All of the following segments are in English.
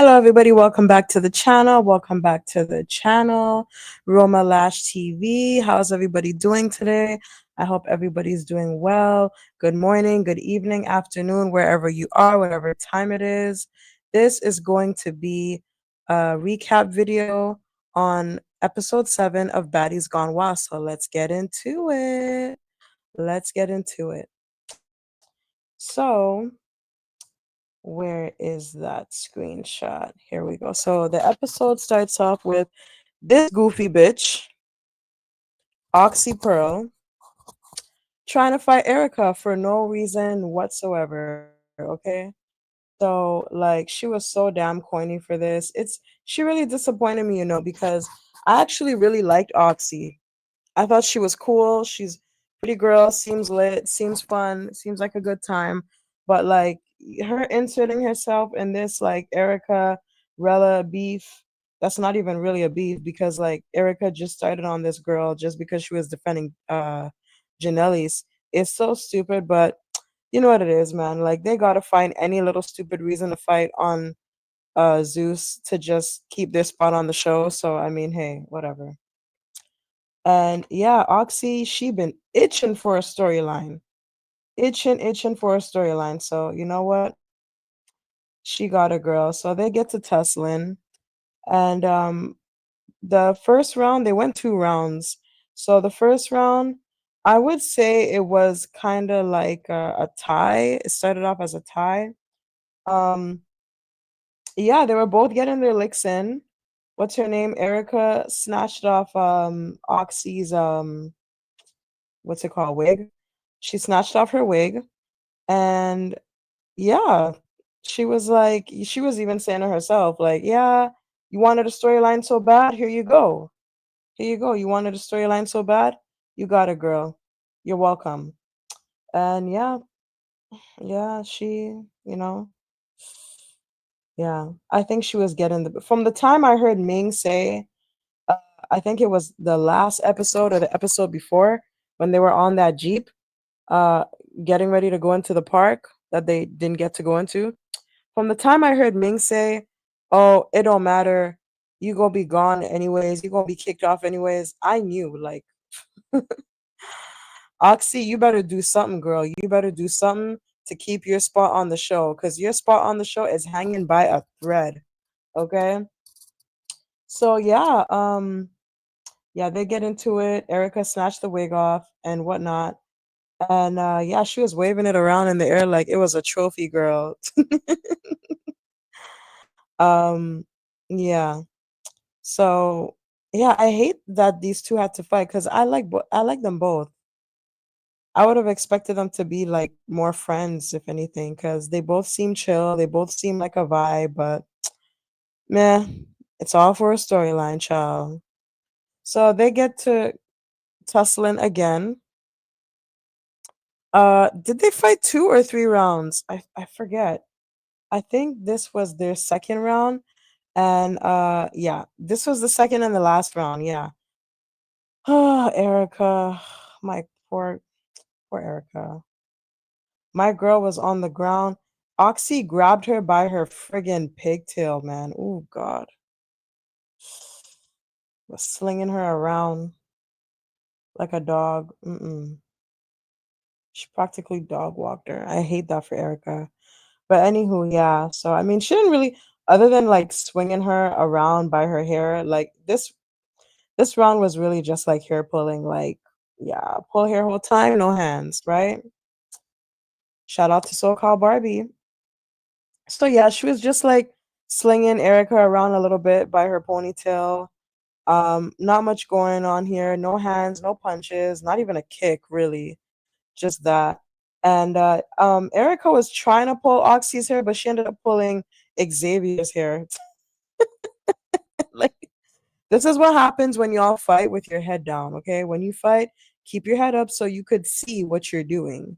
Hello, everybody. Welcome back to the channel. Welcome back to the channel. Roma Lash TV. How's everybody doing today? I hope everybody's doing well. Good morning, good evening, afternoon, wherever you are, whatever time it is. This is going to be a recap video on episode 7 of Baddies Gone Wild. So let's get into it. Let's get into it. So, where is that screenshot? Here we go. So the episode starts off with this goofy bitch, Oxy Pearl, trying to fight Erica for no reason whatsoever. Okay. So like she was so damn corny for this. She really disappointed me, because I actually really liked Oxy. I thought she was cool. She's pretty girl, seems lit, seems fun, seems like a good time. But like her inserting herself in this like Erica Rella beef, that's not even really a beef because like Erica just started on this girl just because she was defending Janelle's. It's so stupid, but you know what it is, man. Like they gotta find any little stupid reason to fight on Zeus to just keep their spot on the show. So I mean, hey, whatever. And yeah, Oxy, she been itching for a storyline. Itching for a storyline. So you know what? She got a girl. So they get to tussling. And the first round, they went 2 rounds. So the first round, I would say it was kind of like a tie. It started off as a tie. Um, yeah, they were both getting their licks in. What's her name? Erica snatched off Oxy's what's it called, wig. She snatched off her wig, and yeah, she was even saying to herself like, yeah, you wanted a storyline so bad, here you go, you wanted a storyline so bad, you got it, girl, you're welcome. And yeah, yeah, you know yeah, I think she was getting the from the time I heard Ming say, uh, I think it was the last episode or the episode before when they were on that jeep uh getting ready to go into the park that they didn't get to go into. From the time I heard Ming say, "Oh, it don't matter. You gonna be gone anyways. You gonna be kicked off anyways." I knew, like, Oxy, you better do something, girl. You better do something to keep your spot on the show, cause your spot on the show is hanging by a thread. Okay. So yeah, they get into it. Erica snatched the wig off and whatnot. And yeah, she was waving it around in the air like it was a trophy, girl. um, yeah. So yeah, I hate that these two had to fight because I like them both. I would have expected them to be like more friends, if anything, because they both seem chill. They both seem like a vibe, but meh, it's all for a storyline, child. So they get to tussling again. Did they fight 2 or 3 rounds? I forget. I think this was their second round, and yeah, this was the second and the last round. Yeah. Oh, Erica, my poor Erica. My girl was on the ground. Oxy grabbed her by her friggin' pigtail, man. Oh God, was slinging her around like a dog. Mm-mm. She practically dog walked her. I hate that for Erica. But anywho, yeah. So I mean, she didn't really, other than like swinging her around by her hair. Like this round was really just like hair pulling. Like, yeah, pull hair whole time, no hands, right? Shout out to SoCal Barbie. So yeah, she was just like slinging Erica around a little bit by her ponytail. Not much going on here. No hands, no punches, not even a kick, really. Just that. And Erica was trying to pull Oxy's hair, but she ended up pulling Xavier's hair. Like, this is what happens when y'all fight with your head down, okay? When you fight, keep your head up so you could see what you're doing.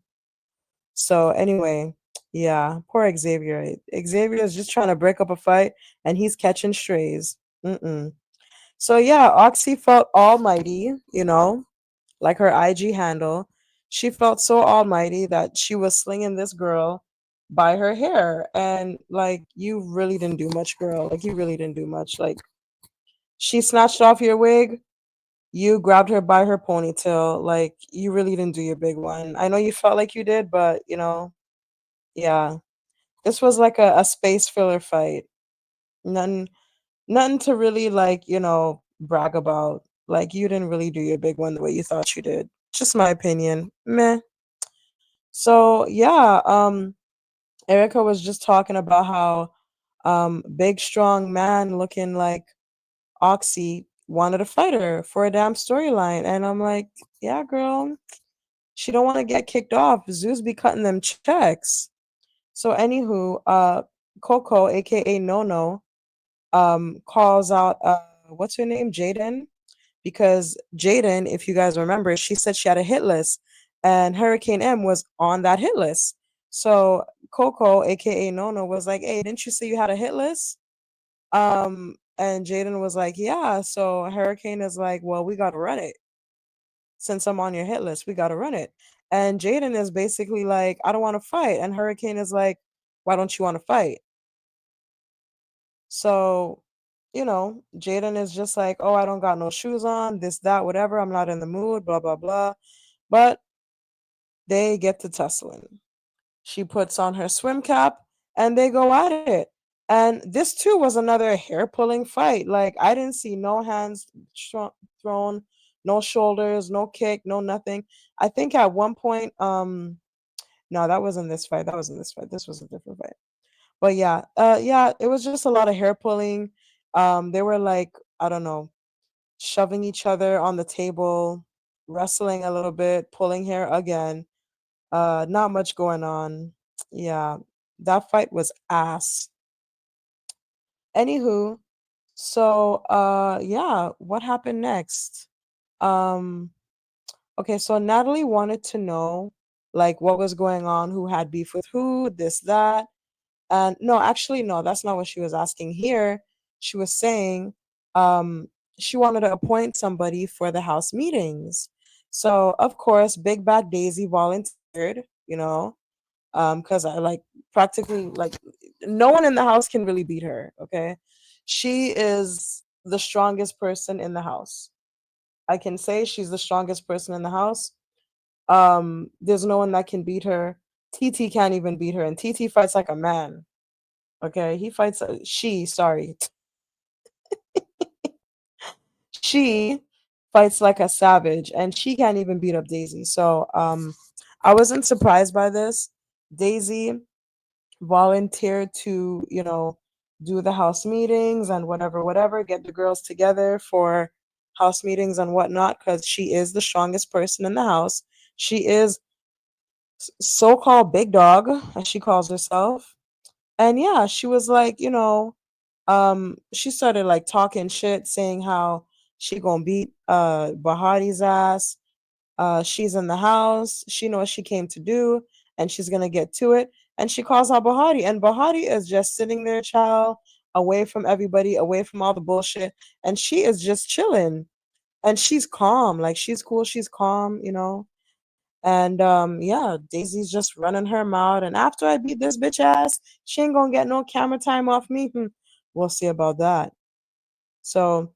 So anyway, yeah, poor Xavier. Xavier is just trying to break up a fight, and he's catching strays. Mm-mm. So yeah, Oxy felt almighty, like her IG handle. She felt so almighty that she was slinging this girl by her hair. And like, you really didn't do much, girl. Like, you really didn't do much. Like, she snatched off your wig. You grabbed her by her ponytail. Like, you really didn't do your big one. I know you felt like you did, but yeah. This was like a space filler fight. Nothing nothing to really like, brag about. Like, you didn't really do your big one the way you thought you did. Just my opinion. Meh. So yeah, Erica was just talking about how big strong man looking like Oxy wanted to fight her for a damn storyline. And I'm like, yeah, girl, she don't want to get kicked off. Zeus be cutting them checks. So anywho, Coco, aka Nono, calls out what's her name? Jaden. Because Jaden, if you guys remember, she said she had a hit list and Hurricane M was on that hit list. So Coco, aka Nono, was like, hey, didn't you say you had a hit list? And Jaden was like, yeah. So Hurricane is like, well, we gotta run it. Since I'm on your hit list, we gotta run it. And Jaden is basically like, I don't want to fight. And Hurricane is like, why don't you want to fight? So, Jaden is just like, oh, I don't got no shoes on, this, that, whatever. I'm not in the mood, blah, blah, blah. But they get to tussling. She puts on her swim cap and they go at it. And this too was another hair pulling fight. Like, I didn't see no hands thrown, no shoulders, no kick, no nothing. I think at one point, no, that wasn't this fight. That wasn't this fight. This was a different fight. But yeah, yeah, it was just a lot of hair pulling. They were like, I don't know, shoving each other on the table, wrestling a little bit, pulling hair again. Not much going on. Yeah, that fight was ass. Anywho, so yeah, what happened next? Um, okay, so Natalie wanted to know like what was going on, who had beef with who, this, that. And no, actually, no, that's not what she was asking here. She was saying she wanted to appoint somebody for the house meetings. So, of course, Big Bad Daisy volunteered, because I like practically like no one in the house can really beat her, okay? She is the strongest person in the house. I can say she's the strongest person in the house. There's no one that can beat her. Titi can't even beat her, and Titi fights like a man. Okay, he fights. Sorry, she fights like a savage, and she can't even beat up Daisy. So, I wasn't surprised by this. Daisy volunteered to, do the house meetings and whatever, whatever, get the girls together for house meetings and whatnot, because she is the strongest person in the house. She is so-called big dog, as she calls herself. And yeah, she was like, she started like talking shit, saying how she gonna beat Bahadi's ass. She's in the house, she knows what she came to do, and she's gonna get to it. And she calls out Bahati, and Bahati is just sitting there, child, away from everybody, away from all the bullshit, and she is just chilling. And she's calm, like she's cool, she's calm, and yeah, Daisy's just running her mouth. And after I beat this bitch ass, she ain't gonna get no camera time off me. We'll see about that. So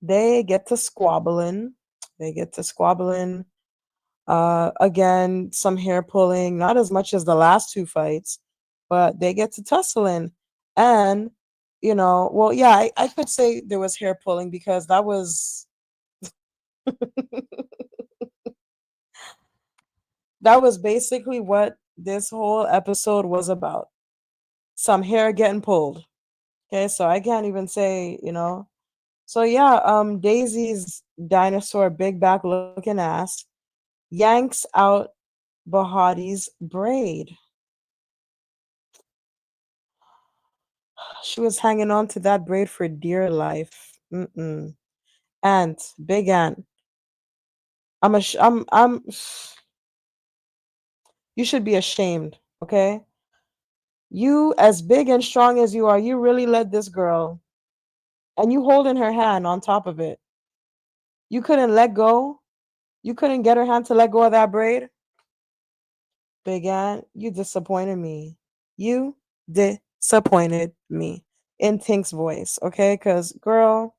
they get to squabbling. They get to squabbling. Again, some hair pulling, not as much as the last two fights, but they get to tussling. And, well, yeah, I could say there was hair pulling because that was that was basically what this whole episode was about. Some hair getting pulled. Okay, so I can't even say, So yeah, Daisy's dinosaur big back looking ass yanks out Bahadi's braid. She was hanging on to that braid for dear life. Mm-mm. Aunt, big aunt. You should be ashamed, okay? You, as big and strong as you are, you really let this girl, and you holding her hand on top of it. You couldn't let go. You couldn't get her hand to let go of that braid. Big Ant, you disappointed me. You disappointed me. In Tink's voice, okay? Because, girl.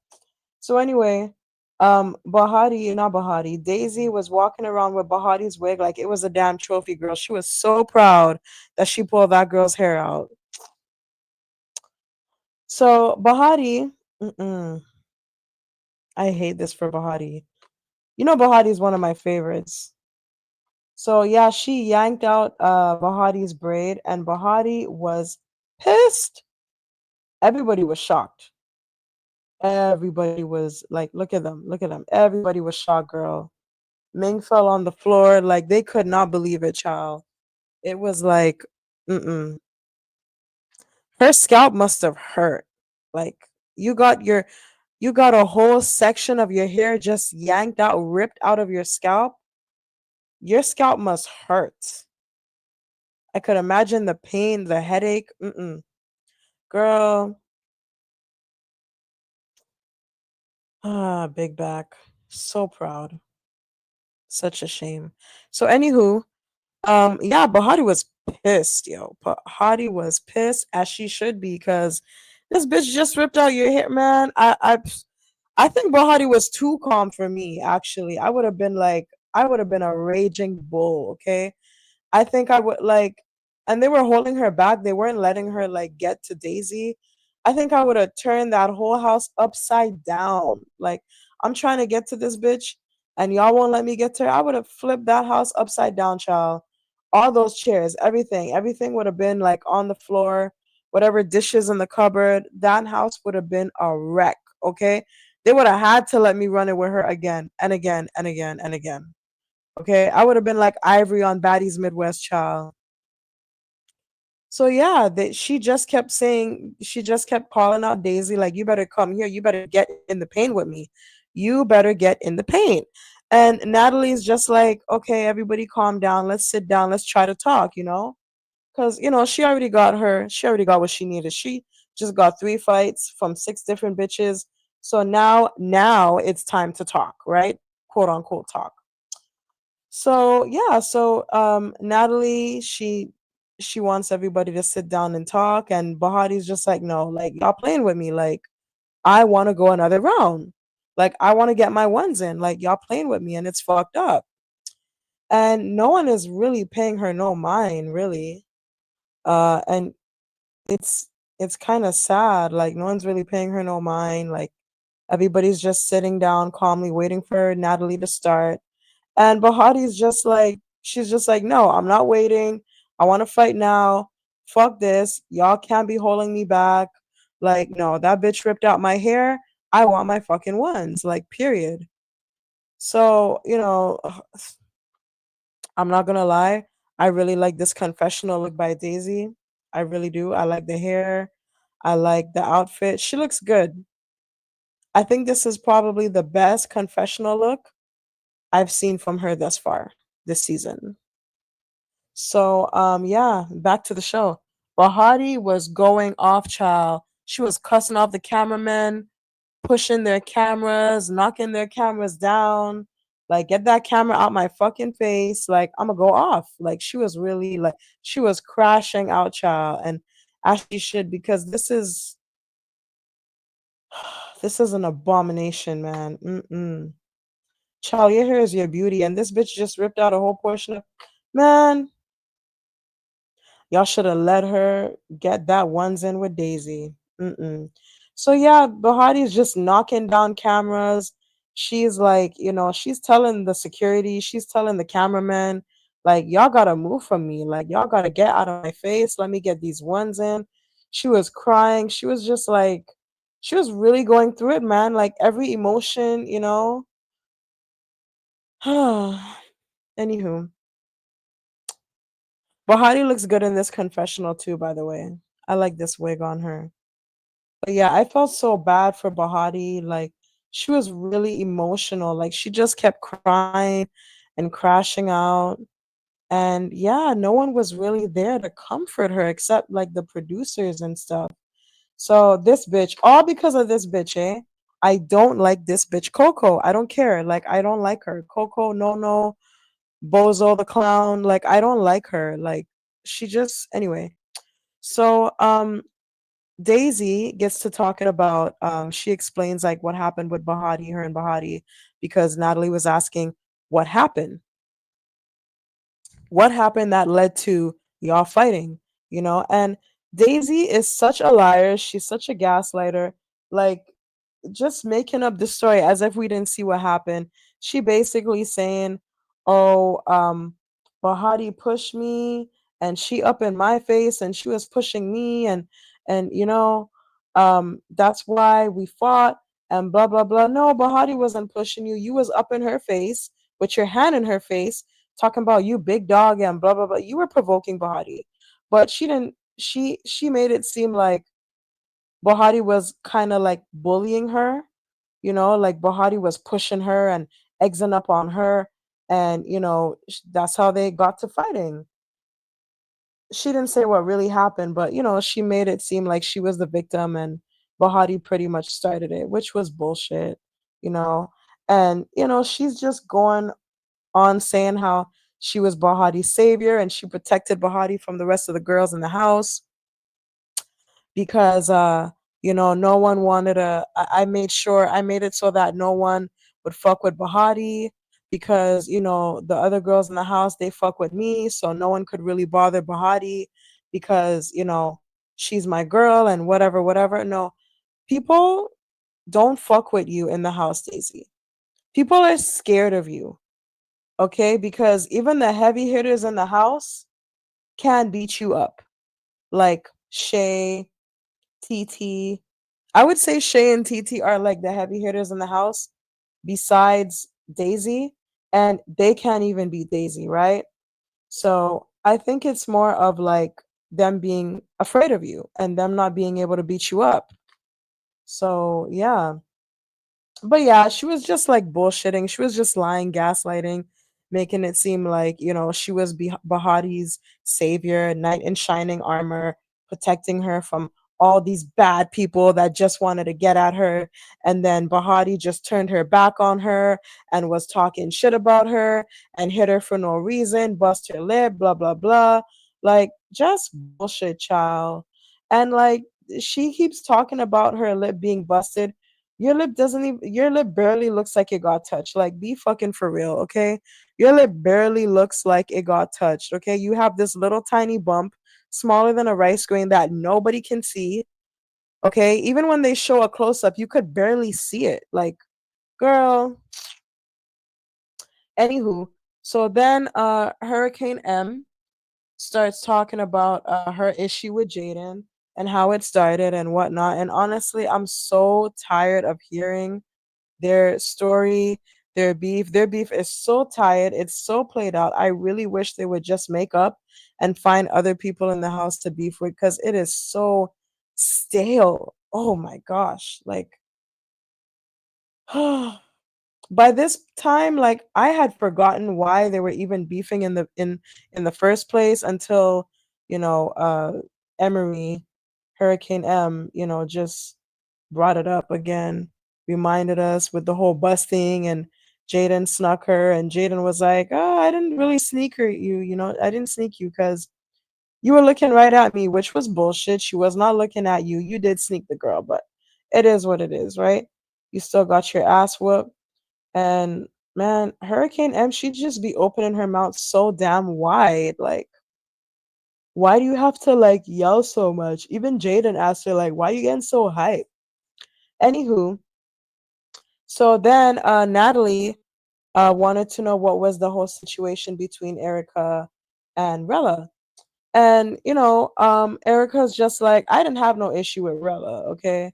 So, anyway, Bahati, not Bahati, Daisy was walking around with Bahati's wig like it was a damn trophy, girl. She was so proud that she pulled that girl's hair out. So, Bahati, mm-mm, I hate this for Bahati. You know, Bahati is one of my favorites. So yeah, she yanked out Bahati's braid, and Bahati was pissed. Everybody was shocked. Everybody was like, look at them, look at them. Everybody was shocked, girl. Ming fell on the floor, like they could not believe it, child. It was like, mm-mm. Her scalp must have hurt. Like you got your you got a whole section of your hair just yanked out, ripped out of your scalp. Your scalp must hurt. I could imagine the pain, the headache. Mm-mm. Girl, big back. So proud. Such a shame. So, anywho, yeah, Bahati was pissed, yo. Bahati was pissed as she should be, because this bitch just ripped out your hair, man. I think Bahati was too calm for me, actually. I would have been a raging bull, okay? I think I would like, and they were holding her back. They weren't letting her like get to Daisy. I think I would have turned that whole house upside down. Like, I'm trying to get to this bitch, and y'all won't let me get to her. I would have flipped that house upside down, child. All those chairs, everything would have been like on the floor. Whatever dishes in the cupboard, that house would have been a wreck. Okay, they would have had to let me run it with her again and again and again and again. Okay, I would have been like Ivory on Baddies Midwest Child. So yeah, she just kept saying, she just kept calling out Daisy, like, you better come here, you better get in the paint with me, you better get in the paint. And Natalie's just like, okay, everybody calm down, let's sit down, let's try to talk, because she already got what she needed. She just got 3 fights from 6 different bitches. So now it's time to talk, right? Quote unquote talk. So yeah, so Natalie, she wants everybody to sit down and talk, and Bahati's just like, no, like y'all playing with me, like I want to go another round, like I want to get my ones in, like y'all playing with me, and it's fucked up, and no one is really paying her no mind, really, and it's it's kind of sad, like no one's really paying her no mind, like everybody's just sitting down calmly waiting for Natalie to start. And Bahati's just like, she's just like, no, I'm not waiting. I want to fight now. Fuck this. Y'all can't be holding me back. Like, no, that bitch ripped out my hair. I want my fucking ones. Like, period. So, I'm not gonna lie. I really like this confessional look by Daisy. I really do. I like the hair. I like the outfit. She looks good. I think this is probably the best confessional look I've seen from her thus far this season. So yeah, back to the show. Bahati was going off, child. She was cussing off the cameramen, pushing their cameras, knocking their cameras down. Like, get that camera out my fucking face. Like, I'm gonna go off. Like, she was really like, she was crashing out, child. And as she should, because this is an abomination, man. Mm-mm. Child, your hair is your beauty, and this bitch just ripped out a whole portion of, man. Y'all should have let her get that ones in with Daisy. Mm-mm. So yeah, Bahati's just knocking down cameras. She's like, she's telling the security, she's telling the cameraman, like, y'all gotta move from me. Like, y'all gotta get out of my face. Let me get these ones in. She was crying. She was just like, she was really going through it, man. Like every emotion. Anywho, Bahati looks good in this confessional too, by the way. I like this wig on her. But yeah, I felt so bad for Bahati. Like, she was really emotional. Like, she just kept crying and crashing out. And yeah, no one was really there to comfort her except like the producers and stuff. So this bitch, all because of this bitch, eh? I don't like this bitch, Coco. I don't care. Like, I don't like her. Coco, no, no. Bozo the clown. Like I don't like her. Like she just anyway. So Daisy gets to talking about she explains like what happened with Bahati, her and Bahati, because Natalie was asking what happened. What happened that led to y'all fighting, you know? And Daisy is such a liar. She's such a gaslighter. Like just making up the story as if we didn't see what happened. She basically saying, "Oh, Bahati pushed me, and she up in my face, and she was pushing me, and that's why we fought, and blah blah blah." No, Bahati wasn't pushing you. You was up in her face with your hand in her face, talking about you big dog and blah blah blah. You were provoking Bahati, but she didn't. She made it seem like Bahati was kind of like bullying her, like Bahati was pushing her and egging up on her. And, that's how they got to fighting. She didn't say what really happened, but, she made it seem like she was the victim and Bahati pretty much started it, which was bullshit, you know. And, she's just going on saying how she was Bahati's savior and she protected Bahati from the rest of the girls in the house because no one wanted I made sure I made it so that no one would fuck with Bahati because the other girls in the house they fuck with me, so no one could really bother Bahati because she's my girl and whatever whatever. No, people don't fuck with you in the house, Daisy. People are scared of you, okay? Because even the heavy hitters in the house can beat you up, like Shay, TT. I would say Shay and TT are like the heavy hitters in the house besides Daisy, and they can't even beat Daisy, right? So I think it's more of like them being afraid of you and them not being able to beat you up. So yeah. But yeah, she was just like bullshitting. She was just lying, gaslighting, making it seem like, she was Bahati's savior, knight in shining armor, protecting her from all these bad people that just wanted to get at her. And then Bahati just turned her back on her and was talking shit about her and hit her for no reason, bust her lip, blah, blah, blah. Like, just bullshit, child. And like, she keeps talking about her lip being busted. Your lip barely looks like it got touched. Like be fucking for real, okay? Your lip barely looks like it got touched, okay? You have this little tiny bump, smaller than a rice grain that nobody can see, okay? Even when they show a close up, you could barely see it. Like, girl, anywho, so then Hurricane M starts talking about her issue with Jaden and how it started and whatnot. And honestly, I'm so tired of hearing their story, their beef. Their beef is so tired. It's so played out. I really wish they would just make up and find other people in the house to beef with because it is so stale. Oh my gosh. Like, by this time, like I had forgotten why they were even beefing in the first place until, you know, uh Emery, Hurricane M, just brought it up again, reminded us with the whole bus thing and Jaden snuck her and Jaden was like, "Oh, I didn't really sneak her I didn't sneak you because you were looking right at me," which was bullshit. She was not looking at you. You did sneak the girl, but it is what it is, right? You still got your ass whooped. And man, Hurricane M, she'd just be opening her mouth so damn wide. Like, why do you have to like yell so much? Even Jaden asked her, like, why you getting so hype? Anywho, so then Natalie wanted to know what was the whole situation between Erica and Rella. And, Erica's just like, I didn't have no issue with Rella, okay?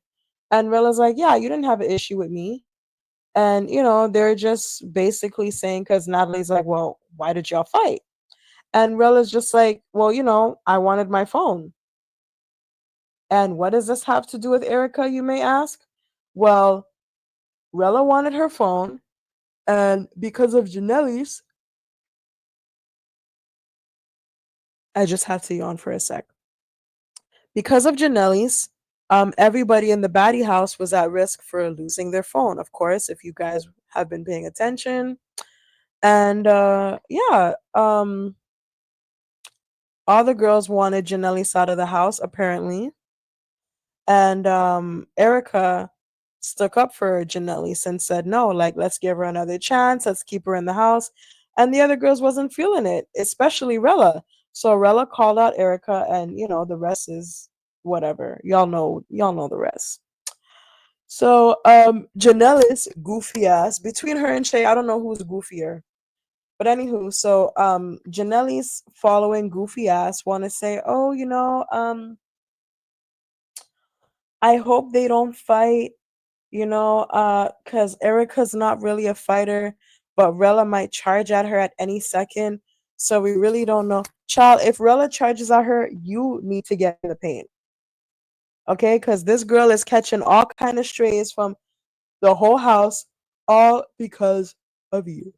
And Rella's like, yeah, you didn't have an issue with me. And, they're just basically saying, because Natalie's like, well, why did y'all fight? And Rella's just like, well, I wanted my phone. And what does this have to do with Erica, you may ask? Well, Rella wanted her phone. And because of Janelle's, I just have to yawn for a sec. Because of Janelle's, everybody in the baddie house was at risk for losing their phone. Of course, if you guys have been paying attention, And yeah, all the girls wanted Janelle's out of the house apparently, and Erica stuck up for Janelle's and said no, like let's give her another chance, let's keep her in the house. And the other girls wasn't feeling it, especially Rella. So Rella called out Erica, and the rest is whatever. Y'all know the rest. So Janelle's goofy ass, between her and Shay, I don't know who's goofier. But anywho, so Janelle's following goofy ass want to say, oh, I hope they don't fight, cuz Erica's not really a fighter, but Rella might charge at her at any second. So we really don't know. Child, if Rella charges at her, you need to get in the paint. Okay? Cuz this girl is catching all kind of strays from the whole house, all because of you.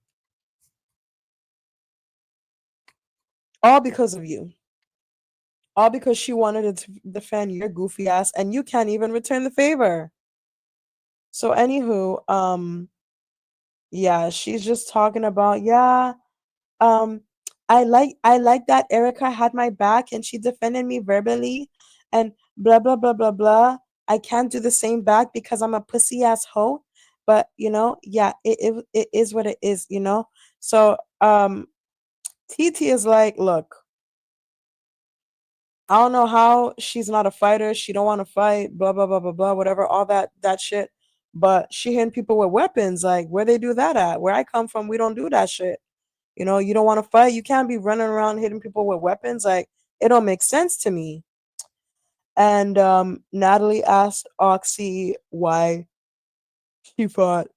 All because of you. All because she wanted to defend your goofy ass, and you can't even return the favor. So anywho, yeah, she's just talking about, yeah, um I like that Erica had my back and she defended me verbally and blah blah blah blah blah. I can't do the same back because I'm a pussy ass hoe. But yeah, it is what it is. So Titi is like, look, I don't know how she's not a fighter. She don't want to fight. Blah blah blah blah blah. Whatever, all that shit. But she hitting people with weapons. Like, where they do that at? Where I come from, we don't do that shit. You don't want to fight. You can't be running around hitting people with weapons. Like, it don't make sense to me. And Natalie asked Oxy she fought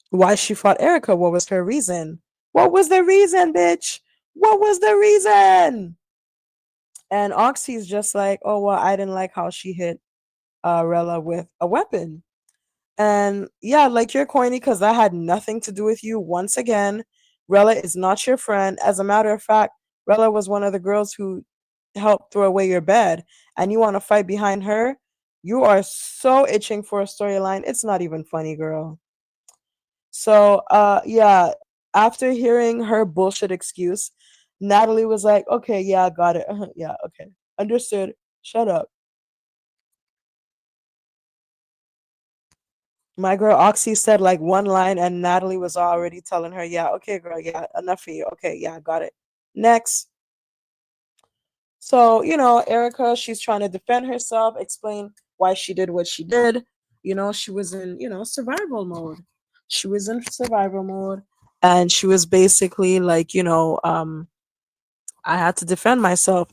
why she fought Erica. What was her reason? What was the reason, bitch? What was the reason? And Oxy's just like, oh well, I didn't like how she hit Rella with a weapon. And yeah, like you're corny because that had nothing to do with you. Once again, Rella is not your friend. As a matter of fact, Rella was one of the girls who helped throw away your bed, and you want to fight behind her. You are so itching for a storyline. It's not even funny, girl. So yeah, after hearing her bullshit excuse, Natalie was like, okay, yeah, I got it. Yeah, okay. Understood. Shut up. My girl Oxy said like one line, and Natalie was already telling her, yeah, okay, girl, yeah, enough for you. Okay, yeah, got it. Next. So, Erica, she's trying to defend herself, explain why she did what she did. She was in, survival mode. She was in survival mode. And she was basically like, I had to defend myself.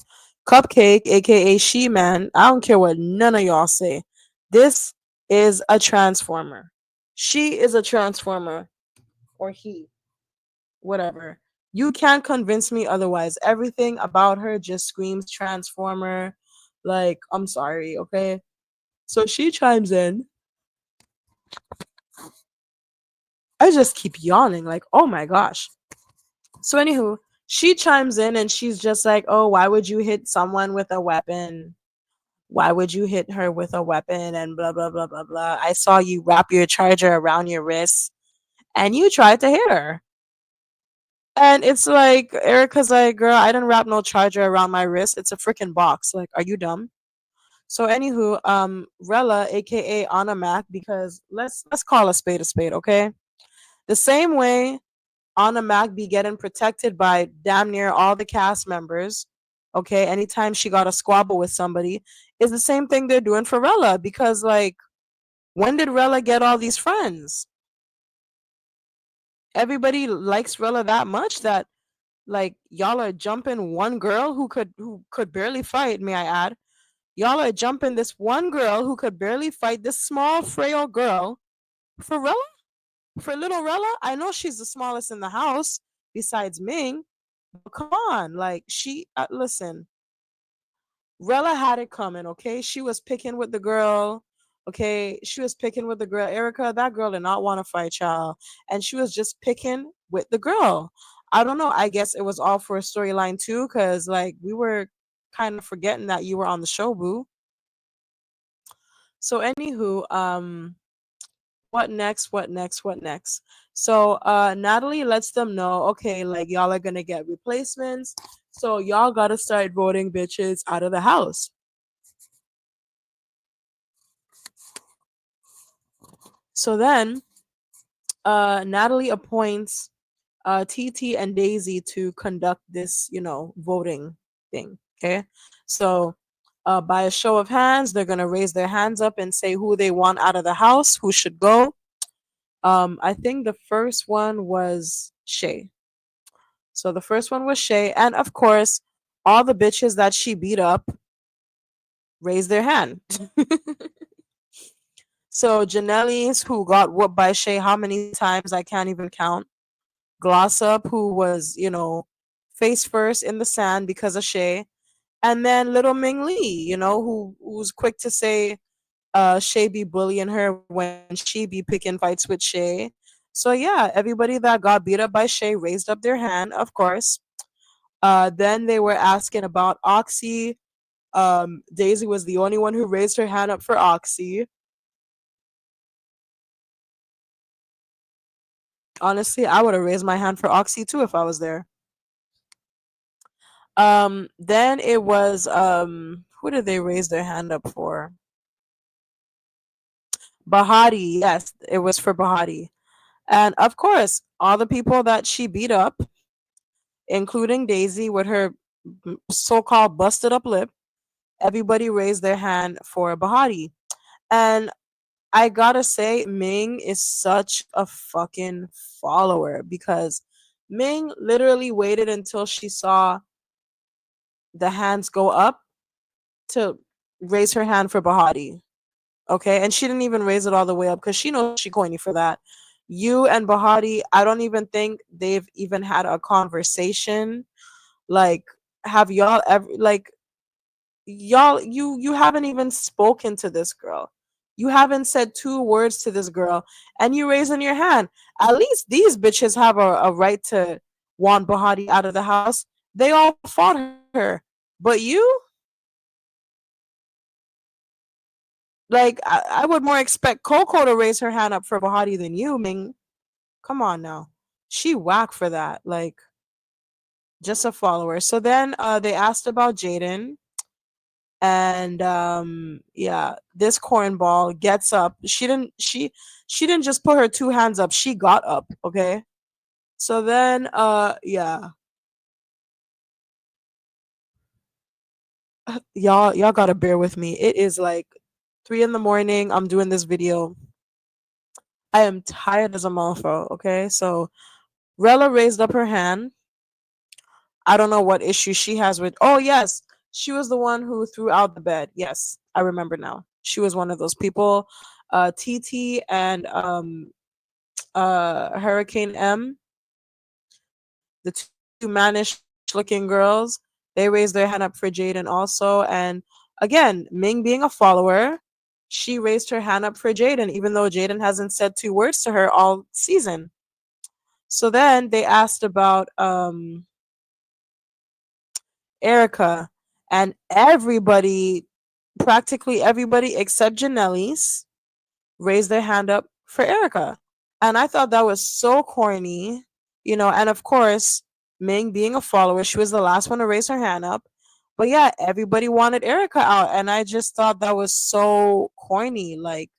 Cupcake, aka She Man, I don't care what none of y'all say. This is a transformer. She is a transformer. Or he. Whatever. You can't convince me otherwise. Everything about her just screams transformer. Like, I'm sorry, okay? So she chimes in. I just keep yawning, like, oh my gosh. So anywho, she chimes in and she's just like, oh, why would you hit someone with a weapon? Why would you hit her with a weapon and blah blah blah blah blah? I saw you wrap your charger around your wrist and you tried to hit her. And it's like Erica's like, girl, I didn't wrap no charger around my wrist. It's a freaking box. Like, are you dumb? So anywho, Rella, aka Anna Mac, because let's call a spade, okay? The same way Anna Mac be getting protected by damn near all the cast members, okay? Anytime she got a squabble with somebody, is the same thing they're doing for Rella. Because like, when did Rella get all these friends? Everybody likes Rella that much that like y'all are jumping one girl who could barely fight, may I add. Y'all are jumping this one girl who could barely fight, this small frail girl, for Rella, for little Rella. I know she's the smallest in the house besides Ming, but come on, like listen, Rella had it coming, okay? She was picking with the girl. Okay, she was picking with the girl. Erica, that girl did not want to fight y'all. And she was just picking with the girl. I don't know. I guess it was all for a storyline too, because like we were kind of forgetting that you were on the show, boo. So anywho, what next? What next? What next? So Natalie lets them know, okay, like y'all are gonna get replacements. So y'all gotta start voting bitches out of the house. So then Natalie appoints Titi and Daisy to conduct this, voting thing. Okay. So by a show of hands, they're gonna raise their hands up and say who they want out of the house, who should go. I think the first one was Shay. So the first one was Shay, and of course, all the bitches that she beat up raised their hand. So Janelle's, who got whooped by Shay how many times I can't even count. Glossop, who was, face first in the sand because of Shay. And then little Ming Lee, who was quick to say Shay be bullying her when she be picking fights with Shay. So yeah, everybody that got beat up by Shay raised up their hand, of course. Then they were asking about Oxy. Daisy was the only one who raised her hand up for Oxy. Honestly, I would have raised my hand for Oxy too if I was there. Then it was who did they raise their hand up for? Bahati, yes, it was for Bahati. And of course, all the people that she beat up, including Daisy with her so-called busted up lip, everybody raised their hand for Bahati. And I gotta say, Ming is such a fucking follower because Ming literally waited until she saw the hands go up to raise her hand for Bahati. Okay, and she didn't even raise it all the way up because she knows she corny for that. You and Bahati, I don't even think they've even had a conversation. Like, have y'all ever like y'all you haven't even spoken to this girl. You haven't said two words to this girl, and you raising your hand. At least these bitches have a right to want Bahati out of the house. They all fought her, but I would more expect Coco to raise her hand up for Bahati than you, Ming. Come on now. She whack for that. Like, just a follower. So then they asked about Jaden. And yeah, this cornball gets up. She didn't just put her two hands up, she got up, okay? So then yeah. Y'all gotta bear with me. It is like 3 in the morning. I'm doing this video. I am tired as a mofo, okay? So Rella raised up her hand. I don't know what issue she has with. Oh yes, she was the one who threw out the bed. Yes, I remember now. She was one of those people. Titi and Hurricane M, the two mannish looking girls, they raised their hand up for Jaden also. And again, Ming being a follower, she raised her hand up for Jaden, even though Jaden hasn't said two words to her all season. So then they asked about Erica, and everybody, practically everybody except Janelle's, raised their hand up for Erica. And I thought that was so corny, and of course, Ming being a follower, she was the last one to raise her hand up. But yeah, everybody wanted Erica out, and I just thought that was so corny. Like,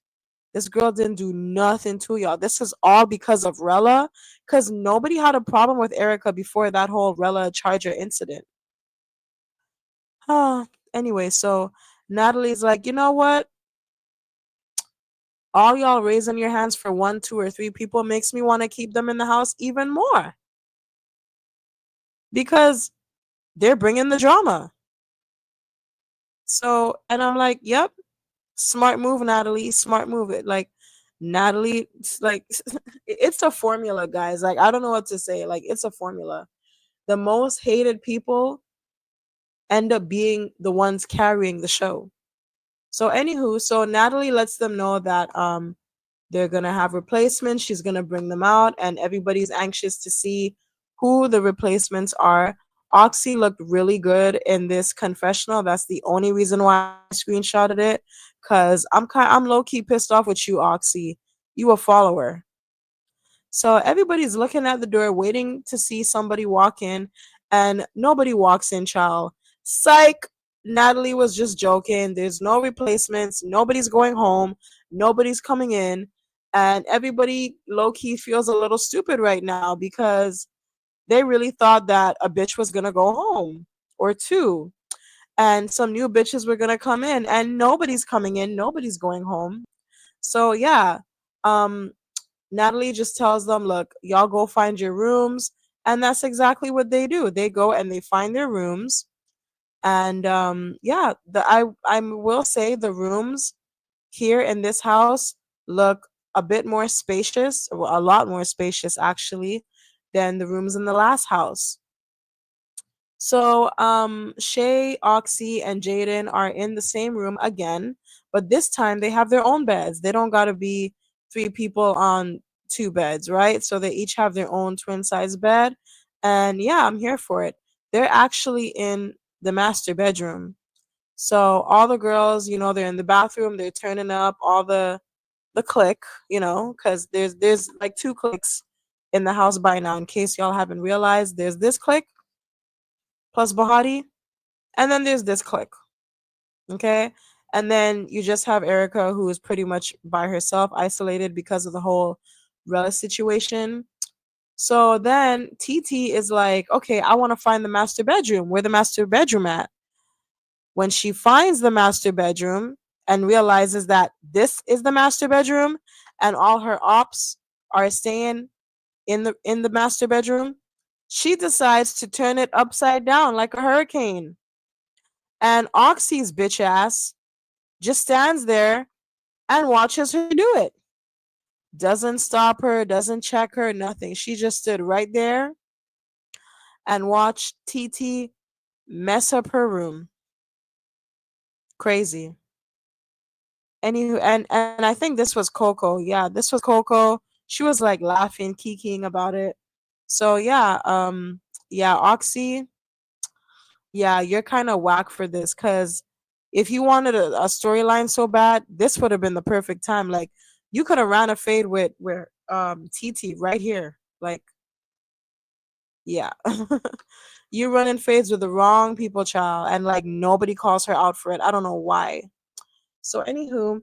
this girl didn't do nothing to y'all. This is all because of Rella, because nobody had a problem with Erica before that whole Rella Charger incident. Oh, anyway, so Natalie's like, you know what? All y'all raising your hands for one, two, or three people makes me want to keep them in the house even more because they're bringing the drama. So, and I'm like, yep, smart move, Natalie. Smart move. It like Natalie, like it's a formula, guys. Like, I don't know what to say. Like, it's a formula. The most hated people end up being the ones carrying the show. So, anywho, so Natalie lets them know that they're gonna have replacements. She's gonna bring them out, and everybody's anxious to see who the replacements are. Oxy looked really good in this confessional. That's the only reason why I screenshotted it, cause I'm low key pissed off with you, Oxy. you a follower. So everybody's looking at the door, waiting to see somebody walk in, and nobody walks in, child. Psych. Natalie was just joking. There's no replacements. Nobody's going home. Nobody's coming in. And everybody low key feels a little stupid right now because they really thought that a bitch was going to go home or two. And some new bitches were going to come in. And nobody's coming in. Nobody's going home. So, yeah. Um, Natalie just tells them, look, y'all go find your rooms. And that's exactly what they do. They go and they find their rooms. And yeah, I will say the rooms here in this house look a bit more spacious, well, a lot more spacious actually, than the rooms in the last house. So Shay, Oxy, and Jaden are in the same room again, but this time they have their own beds. They don't gotta be three people on two beds, right? So they each have their own twin size bed. And yeah, I'm here for it. They're actually in the master bedroom. So all the girls, they're in the bathroom, they're turning up all the click, because there's like two clicks in the house by now, in case y'all haven't realized. There's this click plus Bahati, and then there's this click. Okay. And then you just have Erica, who is pretty much by herself, isolated because of the whole Rella situation. So then Titi is like, okay, I want to find the master bedroom. Where the master bedroom at? When she finds the master bedroom and realizes that this is the master bedroom and all her ops are staying in the master bedroom, she decides to turn it upside down like a hurricane. And Oxy's bitch ass just stands there and watches her do it. Doesn't stop her, doesn't check her, nothing. She just stood right there and watched TT mess up her room. Crazy. And I think this was Coco. Yeah, this was Coco. She was like laughing, kikiing about it. So yeah, Oxy, yeah, you're kind of whack for this because if you wanted a storyline so bad, this would have been the perfect time. Like you could have ran a fade with TT right here. Like, yeah. You running fades with the wrong people, child, and like nobody calls her out for it. I don't know why. So anywho,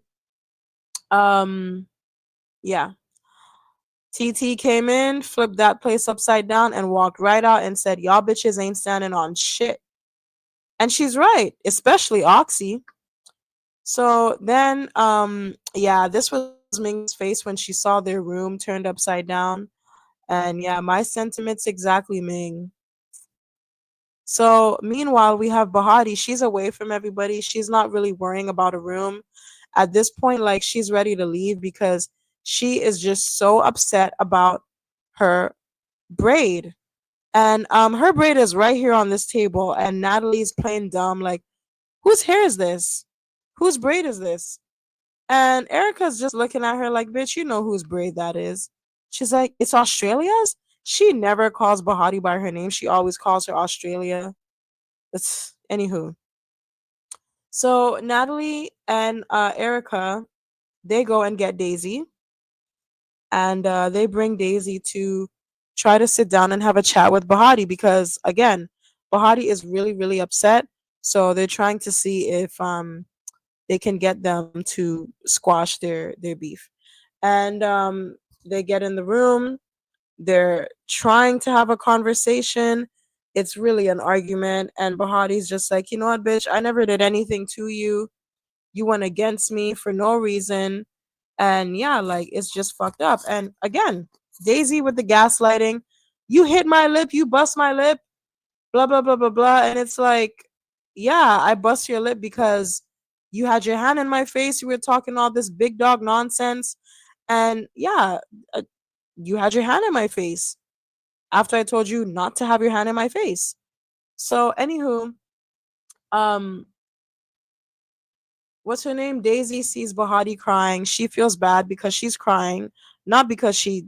um yeah. TT came in, flipped that place upside down, and walked right out and said, y'all bitches ain't standing on shit. And she's right, especially Oxy. So then, yeah, this was Ming's face when she saw their room turned upside down. And yeah, my sentiments exactly, Ming. So meanwhile, we have Bahati. She's away from everybody. She's not really worrying about a room. At this point, like she's ready to leave because she is just so upset about her braid. And her braid is right here on this table and Natalie's playing dumb like whose hair is this? Whose braid is this? And Erica's just looking at her like, bitch, you know whose braid that is. She's like, it's Australia's? She never calls Bahati by her name. She always calls her Australia. It's anywho. So Natalie and Erica, they go and get Daisy, and they bring Daisy to try to sit down and have a chat with Bahati because again, Bahati is really really upset. So they're trying to see if they can get them to squash their beef, and they get in the room. They're trying to have a conversation. It's really an argument, and Bahati's just like, you know what, bitch, I never did anything to you. You went against me for no reason. And yeah, like it's just fucked up. And again, Daisy with the gaslighting. You hit my lip, you bust my lip, blah blah blah blah blah. And it's like, yeah, I bust your lip because you had your hand in my face. You were talking all this big dog nonsense. And yeah, uh, you had your hand in my face after I told you not to have your hand in my face. So anywho, um what's her name? Daisy sees Bahati crying. She feels bad because she's crying, not because she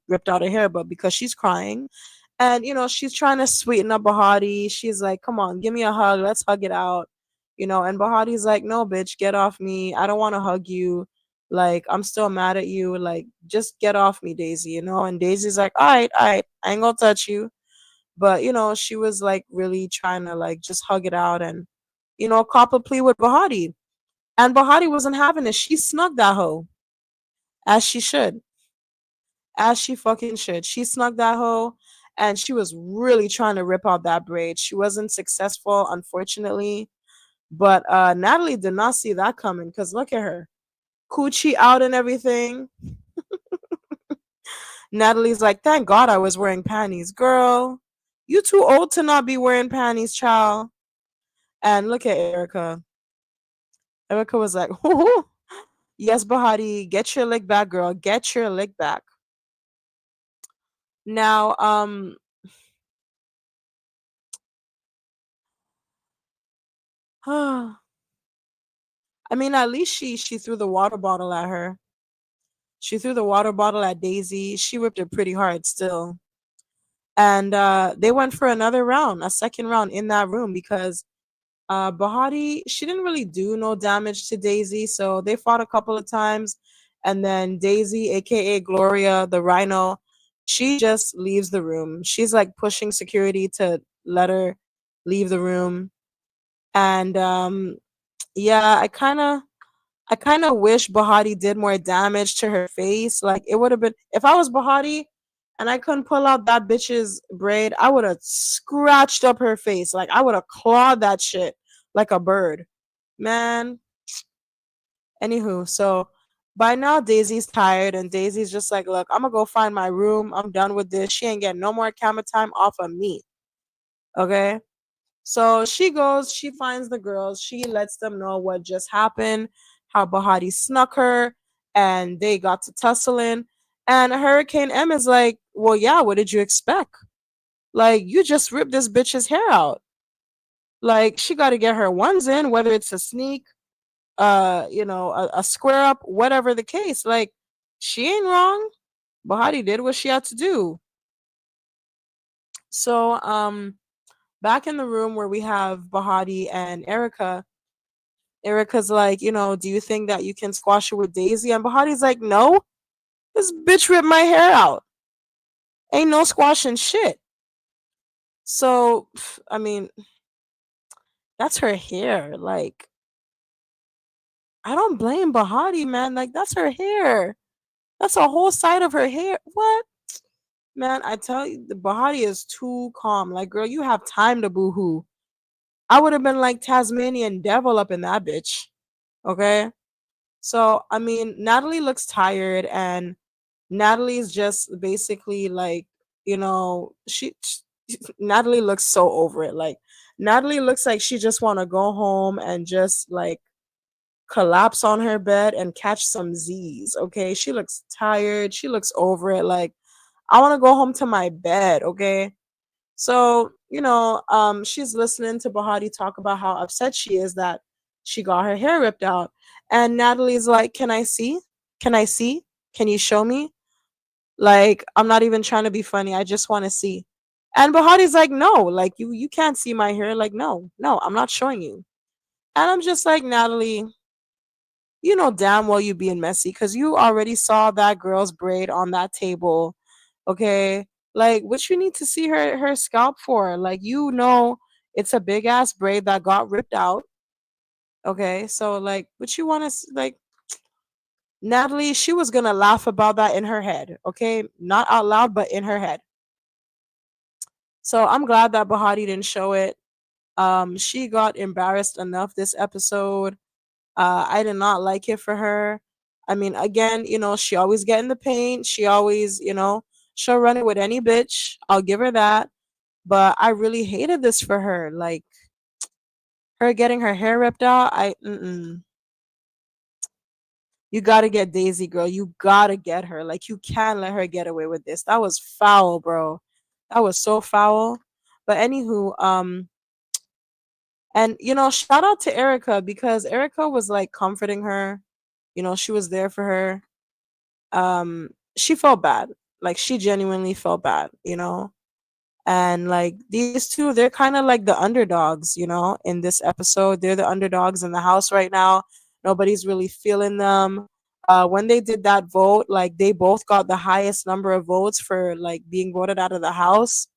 ripped out her hair, but because she's crying. And she's trying to sweeten up Bahati. She's like, "Come on, give me a hug. Let's hug it out." And Bahati's like, "No, bitch, get off me. I don't want to hug you. Like, I'm still mad at you. Like, just get off me, Daisy, you know? And Daisy's like, all right, I ain't gonna touch you. But, you know, she was like really trying to like just hug it out and, you know, cop a plea with Bahati. And Bahati wasn't having it. She snuck that hoe, as she should, as she fucking should. She snuck that hoe, and she was really trying to rip out that braid. She wasn't successful, unfortunately. But Natalie did not see that coming because look at her. Coochie out and everything. Natalie's like, thank God I was wearing panties. Girl, you too old to not be wearing panties, child. And look at Erica. Erica was like, yes, Bahati, get your lick back, girl. Get your lick back. Now, I mean, at least she threw the water bottle at her. She threw the water bottle at Daisy. She whipped it pretty hard still. And they went for another round, a second round in that room because Bahati, she didn't really do no damage to Daisy, so they fought a couple of times, and then Daisy, aka Gloria, the Rhino, she just leaves the room. She's like pushing security to let her leave the room, and yeah, I kind of wish Bahati did more damage to her face. Like it would have been if I was Bahati and I couldn't pull out that bitch's braid, I would have scratched up her face. Like I would have clawed that shit like a bird. Man. Anywho, so by now Daisy's tired and Daisy's just like, look, I'm gonna go find my room. I'm done with this. She ain't getting no more camera time off of me. Okay. So she goes, she finds the girls, she lets them know what just happened, how Bahati snuck her, and they got to tussling. And Hurricane M is like, well, yeah, what did you expect? Like, you just ripped this bitch's hair out. Like, she got to get her ones in, whether it's a sneak, a square up, whatever the case. Like, she ain't wrong. Bahati did what she had to do. So, back in the room where we have Bahati and Erica, Erica's like, do you think that you can squash it with Daisy? And Bahati's like, no, this bitch ripped my hair out. Ain't no squashing shit. So, I mean, that's her hair. Like, I don't blame Bahati, man. Like, that's her hair. That's a whole side of her hair. What? Man, I tell you, the Bahati is too calm. Like, girl, you have time to boohoo. I would have been like Tasmanian devil up in that bitch. Okay? So, I mean, Natalie looks tired and Natalie's just basically like, Natalie looks so over it. Like Natalie looks like she just want to go home and just like collapse on her bed and catch some Z's. Okay, she looks tired. She looks over it. Like I want to go home to my bed. Okay, so she's listening to Bahati talk about how upset she is that she got her hair ripped out, and Natalie's like, "Can I see? Can I see? Can you show me?" Like, I'm not even trying to be funny. I just want to see. And Bahati's like, no, like you can't see my hair. Like, no, no, I'm not showing you. And I'm just like, Natalie, you know damn well you being messy because you already saw that girl's braid on that table. Okay. Like, what you need to see her scalp for? Like, it's a big ass braid that got ripped out. Okay. So like what you want to like Natalie, she was gonna laugh about that in her head, okay? Not out loud, but in her head. So I'm glad that Bahati didn't show it. She got embarrassed enough this episode. I did not like it for her. I mean, again, she always get in the paint. She always, she'll run it with any bitch. I'll give her that. But I really hated this for her. Like her getting her hair ripped out. You gotta get Daisy, girl. You gotta get her. Like you can't let her get away with this. That was foul, bro. That was so foul. But anywho, and shout out to Erica because Erica was like comforting her. She was there for her. She felt bad. Like she genuinely felt bad, And like these two, they're kind of like the underdogs, in this episode. They're the underdogs in the house right now. Nobody's really feeling them. when they did that vote, like they both got the highest number of votes for like being voted out of the house.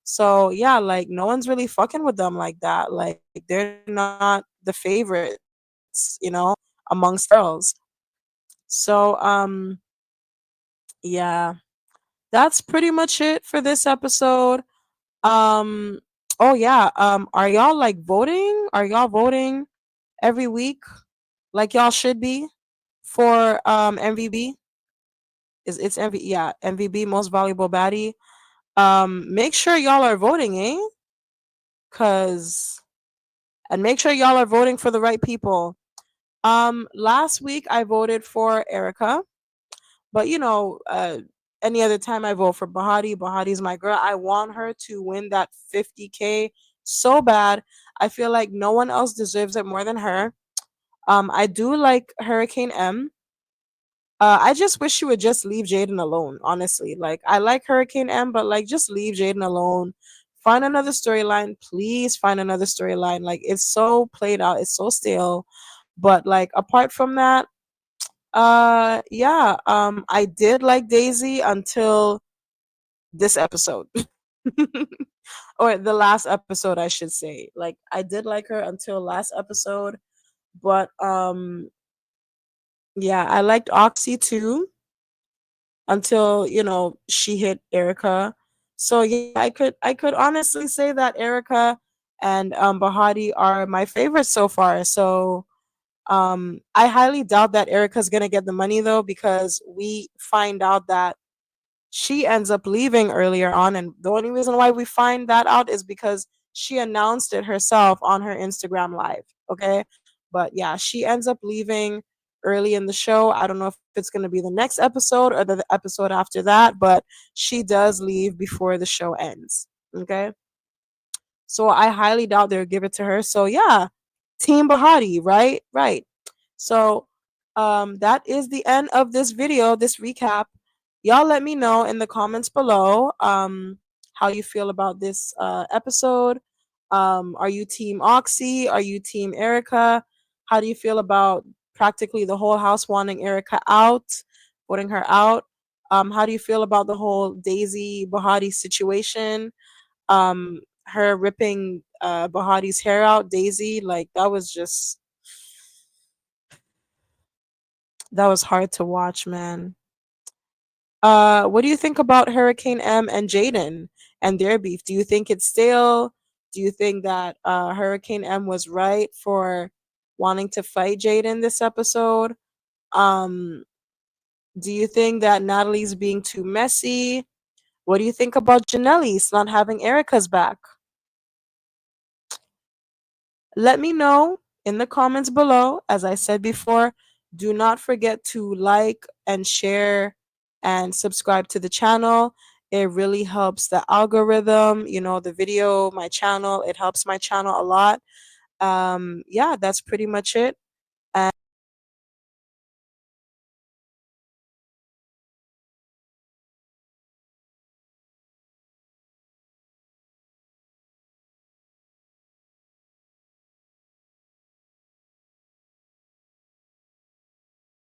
So yeah, like no one's really fucking with them like that. Like they're not the favorites, amongst the girls. So yeah, that's pretty much it for this episode. Um oh yeah, are y'all like voting? Are y'all voting every week like y'all should be for MVB? Is it's MV yeah, MVB most valuable baddie. Make sure y'all are voting, eh? Cuz and make sure y'all are voting for the right people. Last week I voted for Erica, but any other time I vote for Bahati. Bahati's my girl. I want her to win that 50K so bad. I feel like no one else deserves it more than her. I do like Hurricane M. I just wish she would just leave Jaden alone, honestly. Like, I like Hurricane M, but like, just leave Jaden alone. Find another storyline. Please find another storyline. Like, it's so played out, it's so stale. But like, apart from that, yeah, I did like Daisy until this episode. Or the last episode, I should say. Like, I did like her until last episode, but yeah, I liked Oxy too until she hit Erica. So yeah, I could honestly say that Erica and Bahadi are my favorites so far. So I highly doubt that Erica's gonna get the money though, because we find out that she ends up leaving earlier on, and the only reason why we find that out is because she announced it herself on her Instagram live. Okay, but yeah, she ends up leaving early in the show. I don't know if it's going to be the next episode or the episode after that, but she does leave before the show ends. Okay, so I highly doubt they'll give it to her. So yeah, Team Bahati, right? Right. So that is the end of this video, this recap. Y'all let me know in the comments below how you feel about this episode. Are you team Oxy? Are you team Erica? How do you feel about practically the whole house wanting Erica out, voting her out? How do you feel about the whole Daisy Bahati situation? Her ripping Bahati's hair out, Daisy, like that was hard to watch, man. What do you think about Hurricane M and Jaden and their beef? Do you think it's stale? Do you think that Hurricane M was right for wanting to fight Jaden this episode? Um, do you think that Natalie's being too messy? What do you think about Janelle's not having Erica's back? Let me know in the comments below. As I said before, do not forget to like and share and subscribe to the channel. It really helps the algorithm, the video, my channel. It helps my channel a lot. Yeah, that's pretty much it. And